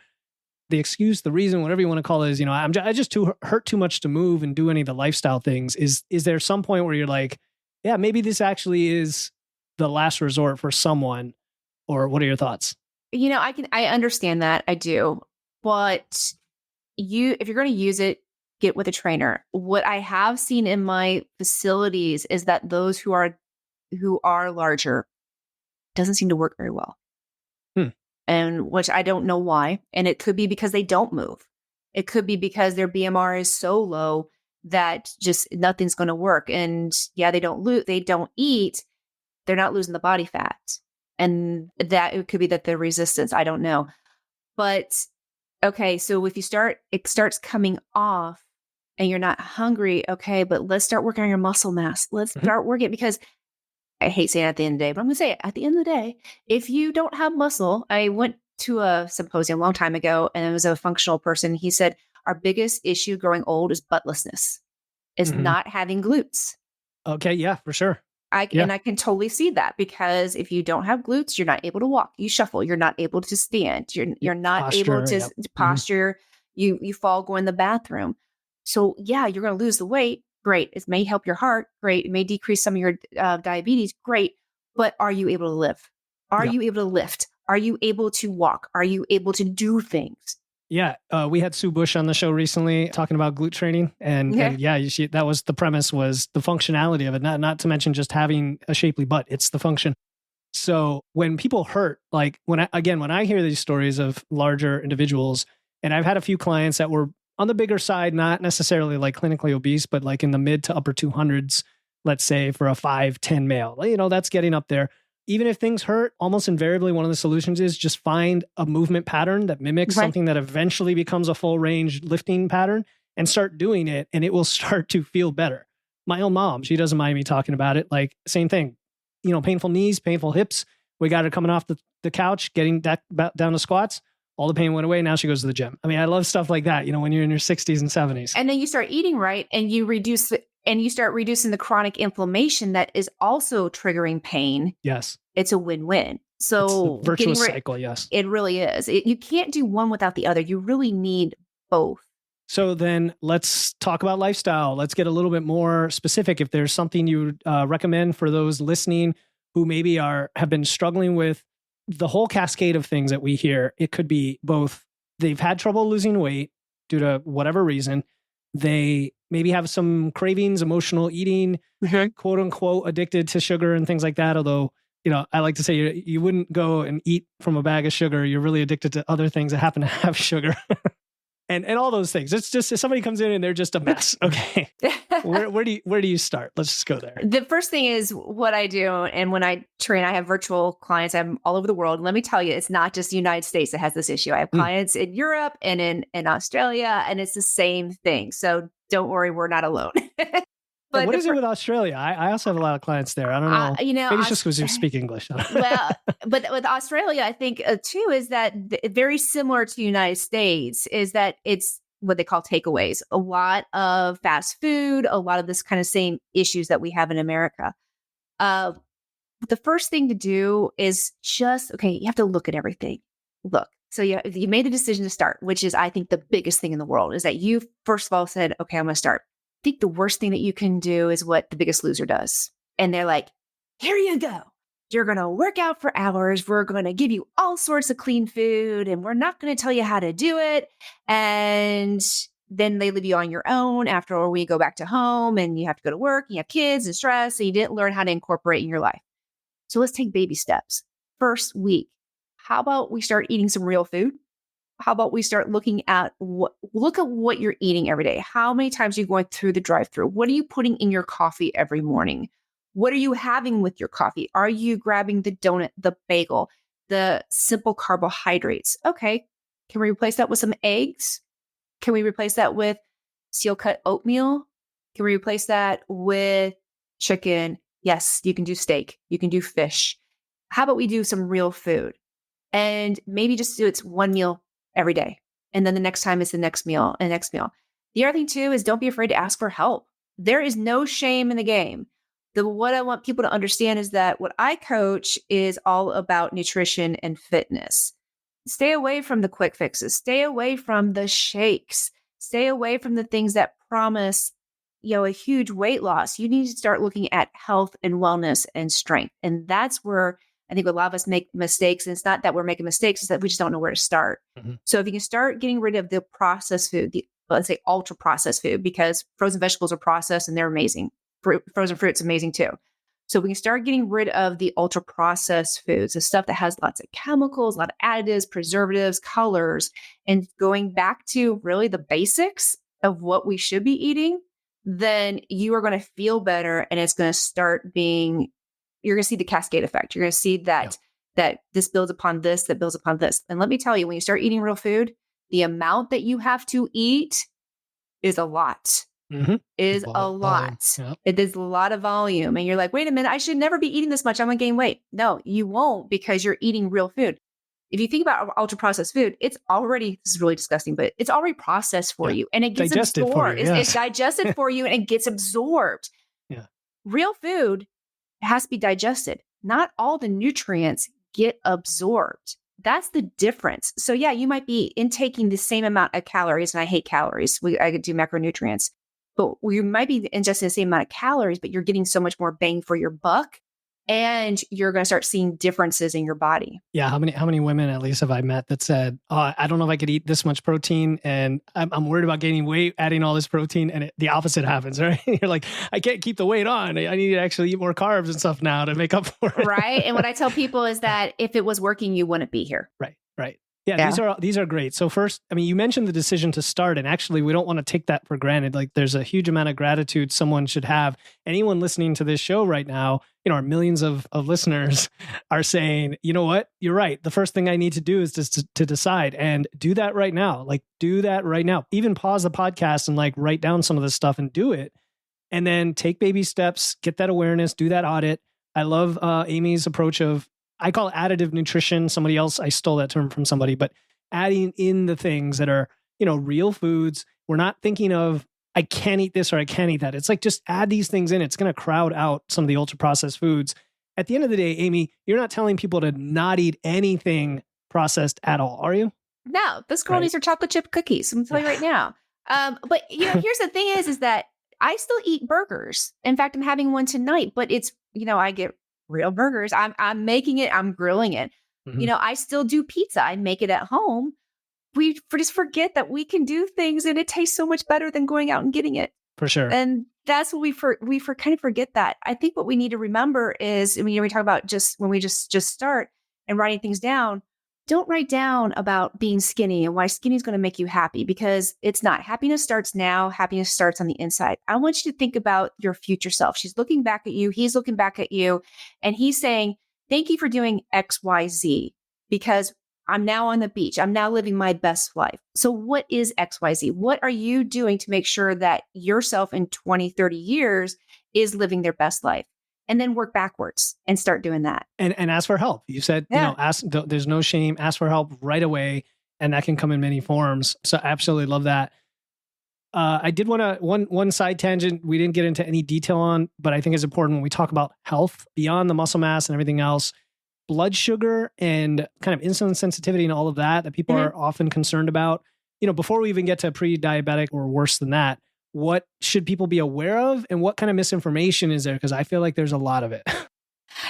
the excuse, the reason, whatever you want to call it is, I just hurt too much to move and do any of the lifestyle things. Is there some point where you're like, yeah, maybe this actually is the last resort for someone? Or what are your thoughts? I understand that. I do. But if you're going to use it, get with a trainer. What I have seen in my facilities is that those who are larger doesn't seem to work very well. And which I don't know why. And it could be because they don't move. It could be because their BMR is so low that just nothing's going to work. And yeah, they don't eat. They're not losing the body fat. And that it could be that they're resistance. I don't know. But okay, so if it starts coming off and you're not hungry. Okay, but let's start working on your muscle mass. Let's start working because I hate saying it at the end of the day, but I'm going to say it at the end of the day. If you don't have muscle, I went to a symposium a long time ago, and it was a functional person. He said, our biggest issue growing old is buttlessness, is not having glutes. Okay. Yeah, for sure. And I can totally see that, because if you don't have glutes, you're not able to walk. You shuffle. You're not able to stand. You're not Posture, able to yep. posture. You fall, go in the bathroom. So yeah, you're going to lose the weight. Great. It may help your heart. Great. It may decrease some of your diabetes. Great. But are you able to live? Are you able to lift? Are you able to walk? Are you able to do things? Yeah, we had Sue Bush on the show recently talking about glute training, and that was the premise, was the functionality of it, not to mention just having a shapely butt. It's the function. So when people hurt, like when I hear these stories of larger individuals, and I've had a few clients that were on the bigger side, not necessarily like clinically obese, but like in the mid to upper 200s, let's say for a 5'10" male, that's getting up there. Even if things hurt, almost invariably, one of the solutions is just find a movement pattern that mimics something that eventually becomes a full range lifting pattern, and start doing it, and it will start to feel better. My own mom, she doesn't mind me talking about it. Like, same thing, painful knees, painful hips. We got her coming off the couch, getting down to squats. All the pain went away. Now she goes to the gym. I mean, I love stuff like that, when you're in your 60s and 70s. And then you start eating right, and you start reducing the chronic inflammation that is also triggering pain. Yes. It's a win-win. So it's a virtuous cycle. Yes, it really is. You can't do one without the other. You really need both. So then let's talk about lifestyle. Let's get a little bit more specific. If there's something you recommend for those listening who maybe have been struggling with the whole cascade of things that we hear, it could be both they've had trouble losing weight due to whatever reason. They maybe have some cravings, emotional eating, quote unquote, addicted to sugar and things like that. Although, I like to say you wouldn't go and eat from a bag of sugar. You're really addicted to other things that happen to have sugar. And all those things. It's just, if somebody comes in and they're just a mess, okay, where do you start? Let's just go there. The first thing is what I do. And when I train, I have virtual clients. I'm all over the world. And let me tell you, it's not just the United States that has this issue. I have clients in Europe and in Australia, and it's the same thing. So don't worry, we're not alone. But what is it with Australia? I also have a lot of clients there. I don't know. Maybe it's just because you speak English. Well, but with Australia, I think too, is that very similar to the United States, is that it's what they call takeaways. A lot of fast food, a lot of this kind of same issues that we have in America. The first thing to do is just, you have to look at everything. Look. So you made the decision to start, which is, I think, the biggest thing in the world, is that you, first of all, said, okay, I'm going to start. I think the worst thing that you can do is what The Biggest Loser does. And they're like, here you go. You're going to work out for hours. We're going to give you all sorts of clean food, and we're not going to tell you how to do it. And then they leave you on your own after we go back to home, and you have to go to work, and you have kids and stress, and you didn't learn how to incorporate in your life. So let's take baby steps. First week, how about we start eating some real food? How about we start looking at look at what you're eating every day? How many times are you going through the drive-thru? What are you putting in your coffee every morning? What are you having with your coffee? Are you grabbing the donut, the bagel, the simple carbohydrates? Okay. Can we replace that with some eggs? Can we replace that with steel-cut oatmeal? Can we replace that with chicken? Yes, you can do steak. You can do fish. How about we do some real food? And maybe just do it's one meal every day. And then the next time it's the next meal and next meal. The other thing too is, don't be afraid to ask for help. There is no shame in the game. What I want people to understand is that what I coach is all about nutrition and fitness. Stay away from the quick fixes. Stay away from the shakes. Stay away from the things that promise, a huge weight loss. You need to start looking at health and wellness and strength. And that's where I think a lot of us make mistakes. And it's not that we're making mistakes, it's that we just don't know where to start. Mm-hmm. So if you can start getting rid of the processed food, let's say ultra processed food, because frozen vegetables are processed and they're amazing. Frozen fruit's amazing too. So we can start getting rid of the ultra processed foods, the stuff that has lots of chemicals, a lot of additives, preservatives, colors, and going back to really the basics of what we should be eating, then you are going to feel better, and it's going to start being, you're going to see the cascade effect. You're going to see that this builds upon this, that builds upon this. And let me tell you, when you start eating real food, the amount that you have to eat is a lot. Mm-hmm. Is a lot. Yep. It is a lot of volume. And you're like, wait a minute, I should never be eating this much. I'm going to gain weight. No, you won't, because you're eating real food. If you think about ultra processed food, it's already, this is really disgusting, but it's already processed for you and it gets digested absorbed. for you, yes. It's digested for you and it gets absorbed. Yeah. Real food has to be digested. Not all the nutrients get absorbed. That's the difference. So yeah, you might be intaking the same amount of calories, and I hate calories. I could do macronutrients, but you might be ingesting the same amount of calories, but you're getting so much more bang for your buck, and you're going to start seeing differences in your body. Yeah. How many women at least have I met that said, oh, I don't know if I could eat this much protein and I'm worried about gaining weight, adding all this protein, and the opposite happens, right? You're like, I can't keep the weight on. I need to actually eat more carbs and stuff now to make up for it. Right. And what I tell people is that if it was working, you wouldn't be here. Right. Yeah, these are great. So first, I mean, you mentioned the decision to start, and actually we don't want to take that for granted. Like there's a huge amount of gratitude someone should have. Anyone listening to this show right now, our millions of listeners are saying, you know what, you're right. The first thing I need to do is just to decide, and do that right now. Like do that right now. Even pause the podcast and like write down some of this stuff and do it. And then take baby steps, get that awareness, do that audit. I love Amy's approach of, I call it additive nutrition. Somebody else, I stole that term from somebody, but adding in the things that are, real foods. We're not thinking of, I can't eat this or I can't eat that. It's like, just add these things in. It's going to crowd out some of the ultra processed foods. At the end of the day, Amy, you're not telling people to not eat anything processed at all, are you? No, this girl needs her chocolate chip cookies. I'm telling you right now. But here's the thing is that I still eat burgers. In fact, I'm having one tonight, but it's, I get real burgers. I'm making it. I'm grilling it. Mm-hmm. I still do pizza. I make it at home. We just forget that we can do things and it tastes so much better than going out and getting it. For sure. And that's what we kind of forget that. I think what we need to remember is, we talk about just when we just start and writing things down, don't write down about being skinny and why skinny is going to make you happy, because it's not. Happiness starts now. Happiness starts on the inside. I want you to think about your future self. She's looking back at you. He's looking back at you. And he's saying, thank you for doing X, Y, Z, because I'm now on the beach. I'm now living my best life. So what is X, Y, Z? What are you doing to make sure that yourself in 20, 30 years is living their best life? And then work backwards and start doing that. And ask for help. You said, ask, there's no shame, ask for help right away. And that can come in many forms. So I absolutely love that. I did want to, one side tangent we didn't get into any detail on, but I think is important when we talk about health beyond the muscle mass and everything else, blood sugar and kind of insulin sensitivity and all of that people are often concerned about. Before we even get to pre-diabetic or worse than that, what should people be aware of and what kind of misinformation is there? Because I feel like there's a lot of it.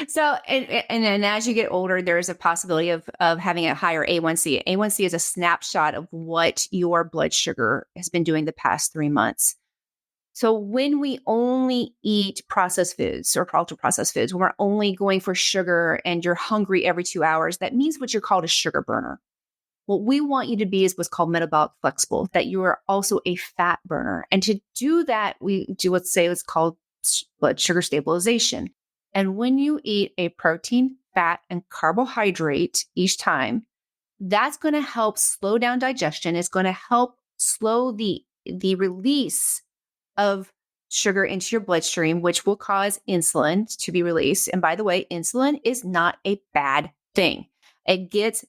So, and as you get older, there's a possibility of having a higher A1C. A1C is a snapshot of what your blood sugar has been doing the past 3 months. So when we only eat processed foods or ultra processed foods, when we're only going for sugar and you're hungry every 2 hours, that means what you're called a sugar burner. What we want you to be is what's called metabolic flexible, that you are also a fat burner. And to do that, we do what's called blood sugar stabilization. And when you eat a protein, fat, and carbohydrate each time, that's going to help slow down digestion. It's going to help slow the release of sugar into your bloodstream, which will cause insulin to be released. And by the way, insulin is not a bad thing. It's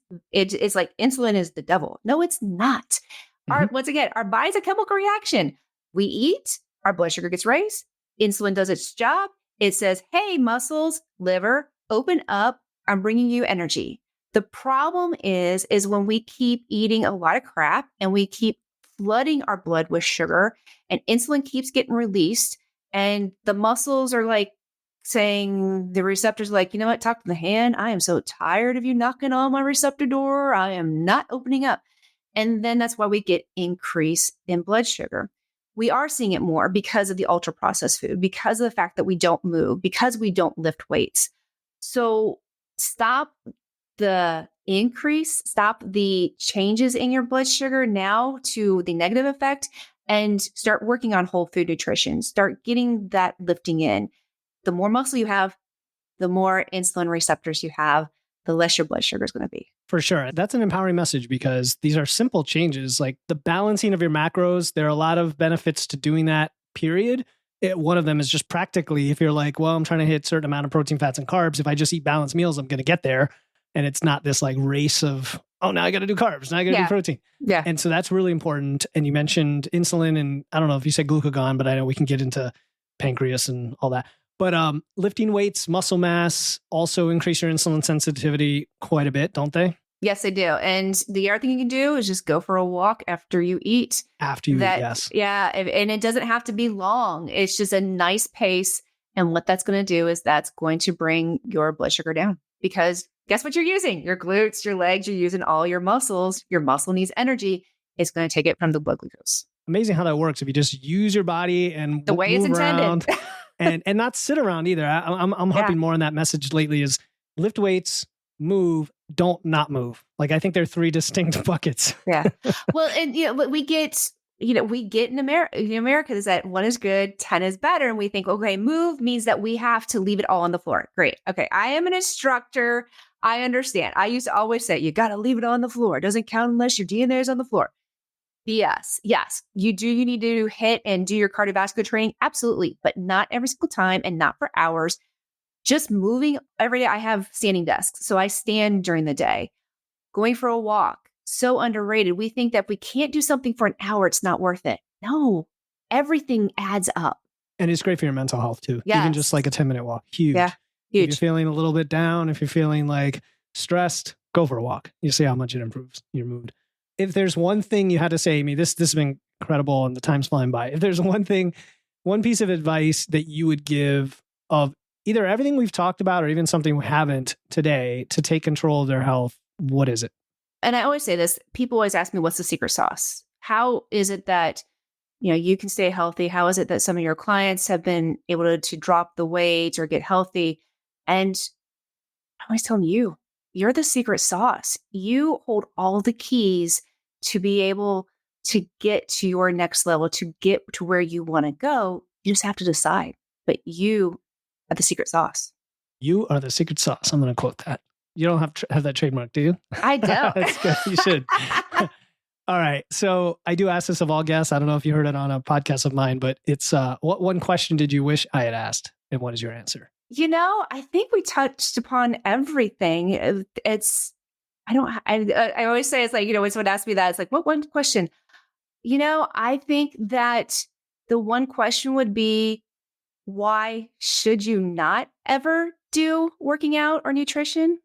like insulin is the devil. No, it's not. Once again, our body's a chemical reaction. We eat, our blood sugar gets raised. Insulin does its job. It says, hey, muscles, liver, open up. I'm bringing you energy. The problem is when we keep eating a lot of crap and we keep flooding our blood with sugar and insulin keeps getting released and the muscles are like saying, the receptors like, you know what, talk to the hand. I am so tired of you knocking on my receptor door. I am not opening up. And then that's why we get increase in blood sugar. We are seeing it more because of the ultra processed food, because of the fact that we don't move, because we don't lift weights. So stop the increase, stop the changes in your blood sugar now to the negative effect and start working on whole food nutrition. Start getting that lifting in. The more muscle you have, the more insulin receptors you have, the less your blood sugar is going to be. For sure. That's an empowering message because these are simple changes, like the balancing of your macros. There are a lot of benefits to doing that, period. One of them is just practically, if you're like, well, I'm trying to hit a certain amount of protein, fats, and carbs. If I just eat balanced meals, I'm going to get there. And it's not this like race of, oh, now I got to do carbs. Now I got to do protein. Yeah. And so that's really important. And you mentioned insulin, and I don't know if you said glucagon, but I know we can get into pancreas and all that. But lifting weights, muscle mass also increase your insulin sensitivity quite a bit, don't they? Yes, they do. And the other thing you can do is just go for a walk after you eat. After you eat, yes. Yeah. And it doesn't have to be long. It's just a nice pace. And what that's going to do is that's going to bring your blood sugar down, because guess what you're using? Your glutes, your legs, you're using all your muscles. Your muscle needs energy. It's going to take it from the blood glucose. Amazing how that works. If you just use your body and the way it's intended. and not sit around either. I'm harping more on that message lately is lift weights, move, don't not move. Like, I think they're three distinct buckets. Yeah. Well, and we get in America is that 1 is good, 10 is better. And we think, okay, move means that we have to leave it all on the floor. Great. Okay. I am an instructor. I understand. I used to always say, you got to leave it on the floor. It doesn't count unless your DNA is on the floor. BS. Yes, you do. You need to hit and do your cardiovascular training. Absolutely. But not every single time and not for hours. Just moving every day. I have standing desks, so I stand during the day. Going for a walk. So underrated. We think that if we can't do something for an hour, it's not worth it. No, everything adds up. And it's great for your mental health too. Yes. Even just like a 10-minute walk. Huge. Yeah, huge. If you're feeling a little bit down, if you're feeling like stressed, go for a walk. You see how much it improves your mood. If there's one thing you had to say, Amy, this has been incredible and the time's flying by. If there's one piece of advice that you would give of either everything we've talked about or even something we haven't today to take control of their health, what is it? And I always say this, people always ask me, what's the secret sauce? How is it that, you can stay healthy? How is it that some of your clients have been able to drop the weight or get healthy? And I always tell them, you're the secret sauce. You hold all the keys to be able to get to your next level, to get to where you want to go. You just have to decide. But you are the secret sauce. You are the secret sauce. I'm going to quote that. You don't have that trademark, do you? I don't. That's good. You should. All right. So I do ask this of all guests. I don't know if you heard it on a podcast of mine, but it's what one question did you wish I had asked? And what is your answer? I think we touched upon everything. I always say it's like, when someone asks me that, it's like, what one question? I think that the one question would be, why should you not ever do working out or nutrition?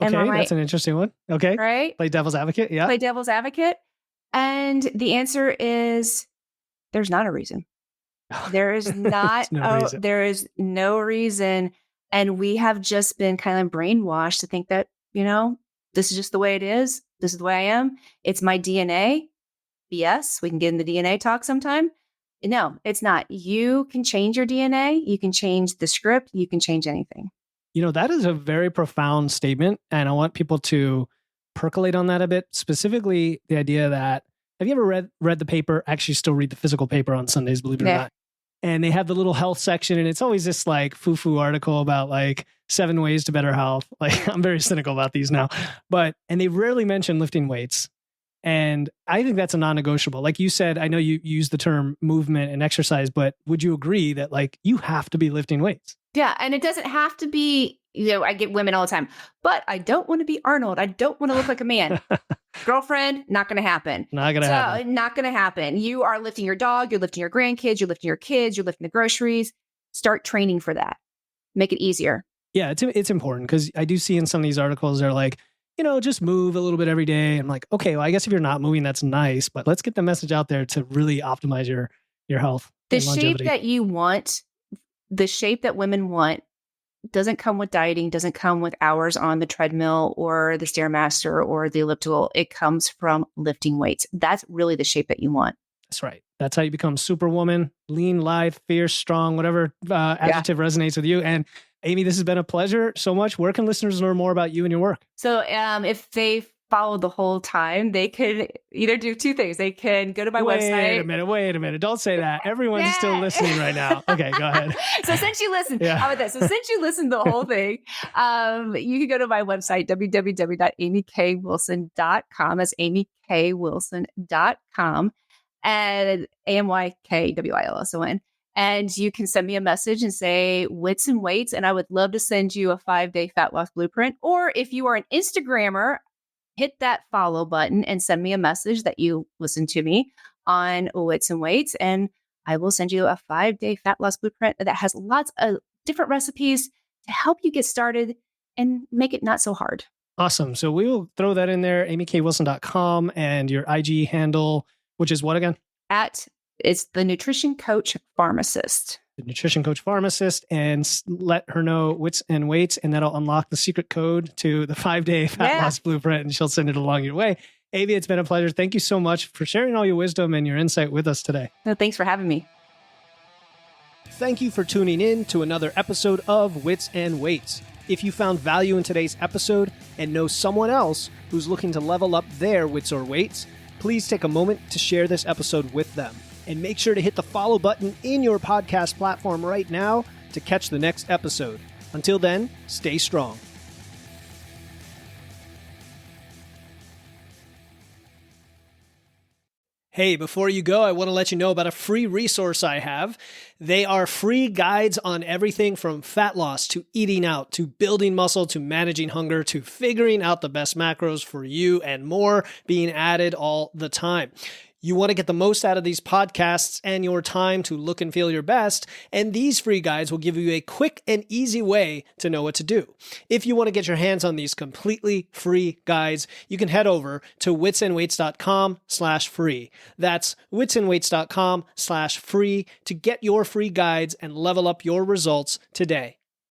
Okay, right? That's an interesting one. Okay. Right? Play devil's advocate. Yeah. Play devil's advocate. And the answer is there's not a reason. There is not. There is no reason. And we have just been kind of brainwashed to think that, this is just the way it is. This is the way I am. It's my DNA. BS. We can get in the DNA talk sometime. No, it's not. You can change your DNA. You can change the script. You can change anything. That is a very profound statement. And I want people to percolate on that a bit. Specifically, the idea that, have you ever read the paper? Actually, still read the physical paper on Sundays, believe it or not. And they have the little health section. And it's always this like foo-foo article about like 7 ways to better health. Like, I'm very cynical about these now. And they rarely mention lifting weights. And I think that's a non-negotiable. Like you said, I know you use the term movement and exercise, but would you agree that like you have to be lifting weights? Yeah. And it doesn't have to be, I get women all the time, but I don't want to be Arnold. I don't want to look like a man. Girlfriend, not going to happen. Not going to happen. Not going to happen. You are lifting your dog, you're lifting your grandkids, you're lifting your kids, you're lifting the groceries. Start training for that. Make it easier. Yeah, it's important because I do see in some of these articles, they're like, just move a little bit every day. I'm like, okay, well, I guess if you're not moving, that's nice, but let's get the message out there to really optimize your health. The shape that you want, the shape that women want, doesn't come with dieting, doesn't come with hours on the treadmill or the Stairmaster or the elliptical. It comes from lifting weights. That's really the shape that you want. That's right. That's how you become superwoman, lean, lithe, fierce, strong, whatever adjective resonates with you. And Amy, this has been a pleasure so much. Where can listeners learn more about you and your work? So if they follow the whole time, they could either do 2 things. They can go to my website. Wait a minute. Don't say that. Everyone's still listening right now. Okay, go ahead. So since you listened, how about that? So since you listened to the whole thing, you can go to my website, www.amykwilson.com. That's amykwilson.com. And AMYKWILSON. And you can send me a message and say Wits and Weights, and I would love to send you a 5-day fat loss blueprint. Or if you are an Instagrammer, hit that follow button and send me a message that you listen to me on Wits and Weights, and I will send you a 5-day fat loss blueprint that has lots of different recipes to help you get started and make it not so hard. Awesome. So we will throw that in there, amykwilson.com, and your IG handle, which is what again? It's the Nutrition Coach Pharmacist. The Nutrition Coach Pharmacist, and let her know Wits and Weights, and that'll unlock the secret code to the 5-day fat loss blueprint, and she'll send it along your way. Amy, it's been a pleasure. Thank you so much for sharing all your wisdom and your insight with us today. No, thanks for having me. Thank you for tuning in to another episode of Wits and Weights. If you found value in today's episode and know someone else who's looking to level up their wits or weights, please take a moment to share this episode with them. And make sure to hit the follow button in your podcast platform right now to catch the next episode. Until then, stay strong. Hey, before you go, I want to let you know about a free resource I have. They are free guides on everything from fat loss to eating out to building muscle to managing hunger to figuring out the best macros for you and more being added all the time. You want to get the most out of these podcasts and your time to look and feel your best, and these free guides will give you a quick and easy way to know what to do. If you want to get your hands on these completely free guides, you can head over to witsandweights.com/free. That's witsandweights.com/free to get your free guides and level up your results today.